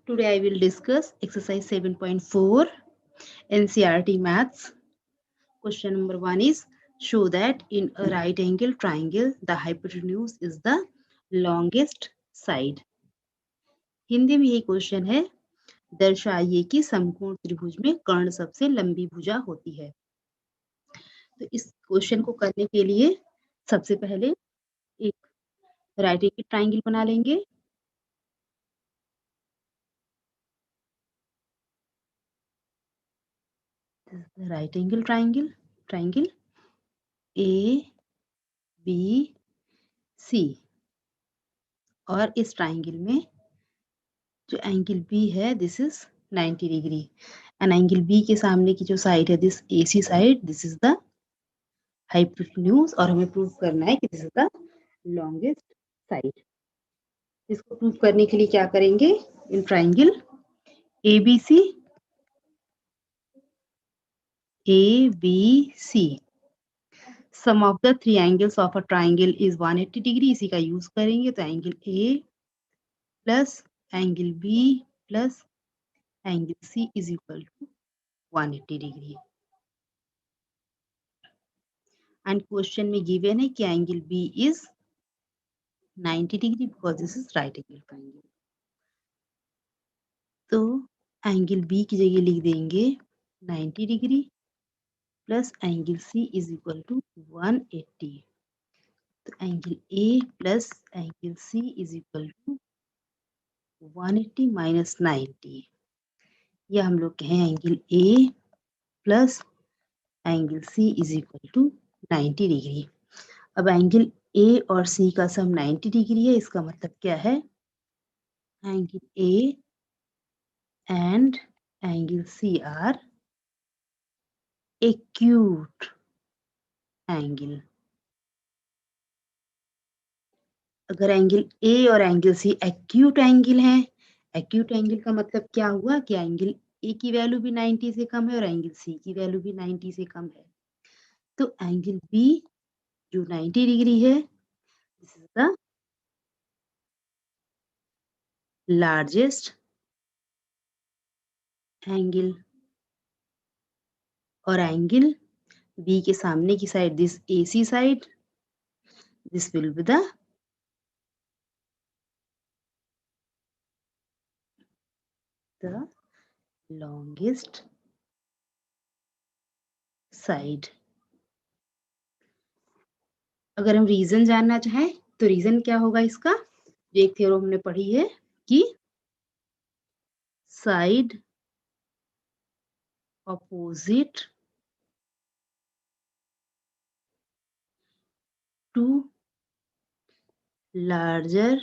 Today I will discuss exercise 7.4 NCERT Maths. Question number 1 is show that in a right angle triangle the hypotenuse is the longest side. Hindi में ये question है, दर्शाइए कि समकोण त्रिभुज में कर्ण सबसे लंबी भुजा होती है। तो इस क्वेश्चन को करने के लिए सबसे पहले एक राइट एंगल ट्राइंगल बना लेंगे। Right angle triangle A B C, और इस ट्राइंगल में जो एंगल बी है this is 90 degree and angle B के सामने की जो साइड है this AC side, this is the hypotenuse, और हमें प्रूव करना है कि this is the longest side. इसको प्रूव करने के लिए क्या करेंगे, in triangle ABC sum of the three angles of a triangle is 180 degree, इसी का यूज करेंगे। तो angle A plus angle B plus angle C is equal to 180 degree. And question में गिवन है कि angle B is 90 degree because this is right angle triangle. तो angle B की जगह लिख देंगे 90 degree plus angle C is equal to 180। तो angle A plus angle C is equal to 180 minus 90, या हम लोग कहें angle A plus angle C is equal to 90 degree. अब एंगल ए और सी का सम 90 डिग्री है, इसका मतलब क्या है, angle A and angle C are acute angle. अगर एंगल ए और एंगल सी एक्यूट एंगल है, एक्यूट एंगल का मतलब क्या हुआ कि एंगल ए की वैल्यू भी 90 से कम है और एंगल सी की वैल्यू भी 90 से कम है। तो एंगल बी जो 90 डिग्री है this is the largest angle, और एंगल बी के सामने की side this AC side, this will be the longest side। अगर हम रीजन जानना चाहें तो रीजन क्या होगा इसका, जो एक थ्योरम हमने पढ़ी है कि side opposite to larger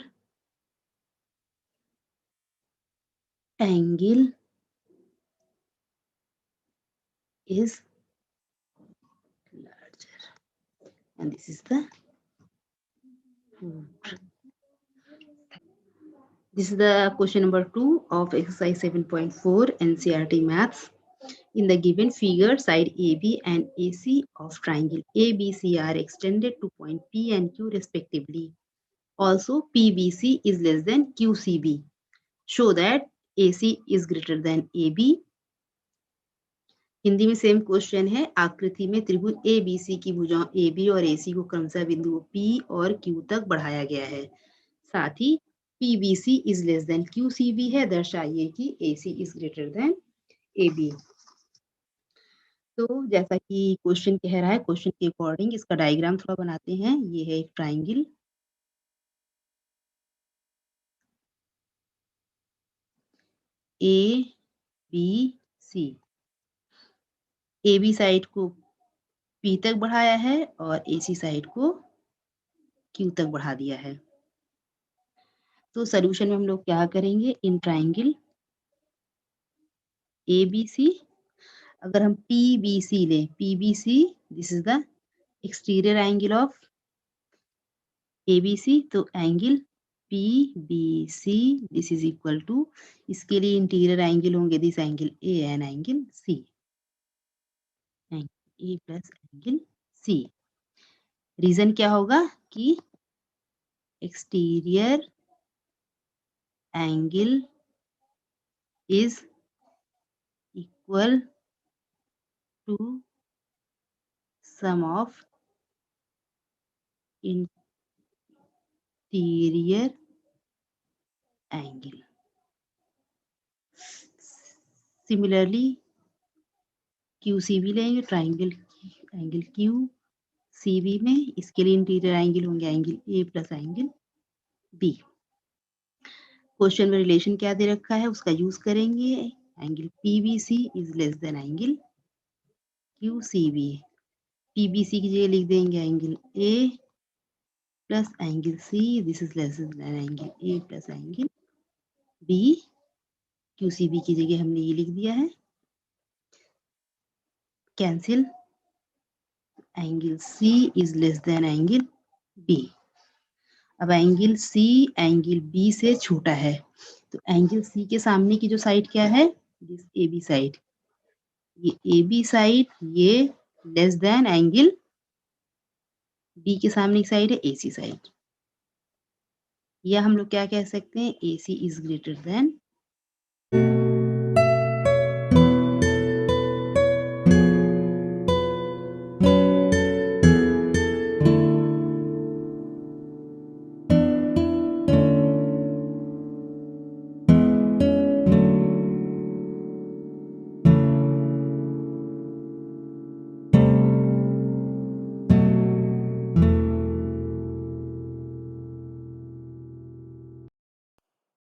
angle is larger, and this is the proof. This is the question number 2 of exercise 7.4 NCERT Maths. In the given figure, side AB and AC of triangle ABC are extended to point P and Q respectively. Also, PBC is less than QCB. Show that AC is greater than AB. Hindi में same question है, आकृति में त्रिभुज ABC की भुजाओं AB और AC को क्रमशः बिंदुओं P और Q तक बढ़ाया गया है। साथ ही PBC is less than QCB है, दर्शाइए कि AC is greater than AB। तो जैसा कि क्वेश्चन कह रहा है, क्वेश्चन के अकॉर्डिंग इसका डायग्राम थोड़ा बनाते हैं। ये है एक ट्राइंगल, ABC। AB साइड को P तक बढ़ाया है और AC साइड को Q तक बढ़ा दिया है। तो सॉल्यूशन में हम लोग क्या करेंगे, इन ट्राइंगल ABC अगर हम PBC लें, PBC this is the exterior angle of ABC, तो angle PBC this is equal to, इसके लिए इंटीरियर एंगल होंगे this angle A and angle C, angle A plus angle C। Reason क्या होगा कि exterior angle is equal to sum of interior angle. Similarly, QCB लेंगे, triangle angle QCB में, इसके लिए इंटीरियर एंगल होंगे angle A plus angle B। Question में relation क्या दे रखा है उसका यूज करेंगे। Angle PBC is less than angle QCB। PBC की जगह लिख देंगे angle A plus angle C, this is less than angle A plus angle B। QCB की जगह हमने ये लिख दिया है, cancel, angle C is less than angle B। अब एंगल C एंगल B से छोटा है, तो एंगल C के सामने की जो साइड क्या है, दिस AB साइड, ये AB साइड ये लेस देन एंगल B के सामने की साइड है AC साइड, या हम लोग क्या कह सकते हैं, AC इज ग्रेटर देन